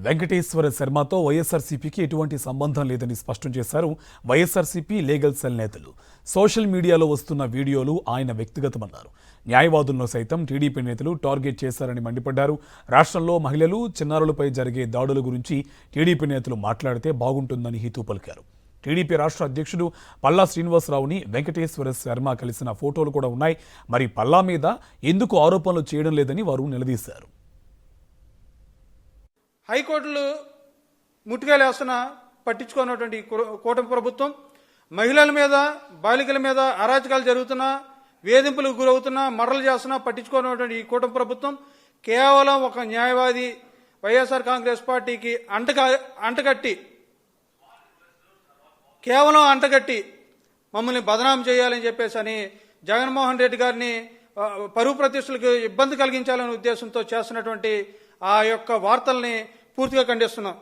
వెంకటేశ్వర శర్మతో వైఎస్ఆర్సీపీకి ఎటువంటి సంబంధం లేదని స్పష్టం చేశారు వైఎస్ఆర్సీపీ లీగల్ సెల్ నేతలు. సోషల్ మీడియాలో వస్తున్న వీడియోలు ఆయన వ్యక్తిగతమన్నారు. న్యాయవాదులను సైతం టీడీపీ నేతలు టార్గెట్ చేశారని మండిపడ్డారు. రాష్ట్రంలో మహిళలు, చిన్నారులపై జరిగే దాడుల గురించి టీడీపీ నేతలు మాట్లాడితే బాగుంటుందని హితూ పలికారు. టీడీపీ రాష్ట్ర అధ్యక్షుడు పల్లా శ్రీనివాసరావుని వెంకటేశ్వర శర్మ కలిసిన ఫోటోలు కూడా ఉన్నాయి. మరి పల్లా మీద ఎందుకు ఆరోపణలు చేయడం లేదని వారు నిలదీశారు. హైకోర్టులు ముట్టుకాయలు వేస్తున్నా పట్టించుకున్నటువంటి కూటమి ప్రభుత్వం, మహిళల మీద, బాలికల మీద అరాచకాలు జరుగుతున్నా, వేధింపులకు గురవుతున్నా, మర్రలు చేస్తున్నా పట్టించుకున్నటువంటి ఈ కూటమి ప్రభుత్వం కేవలం ఒక న్యాయవాది వైఎస్ఆర్ కాంగ్రెస్ పార్టీకి అంటగట్టి మమ్మల్ని బదనాం చేయాలని చెప్పేసి జగన్మోహన్ రెడ్డి గారిని పరువు ప్రతిష్టలకు ఇబ్బంది కలిగించాలనే ఉద్దేశంతో చేస్తున్నటువంటి ఆ యొక్క వార్తల్ని పూర్తిగా ఖండిస్తున్నాం.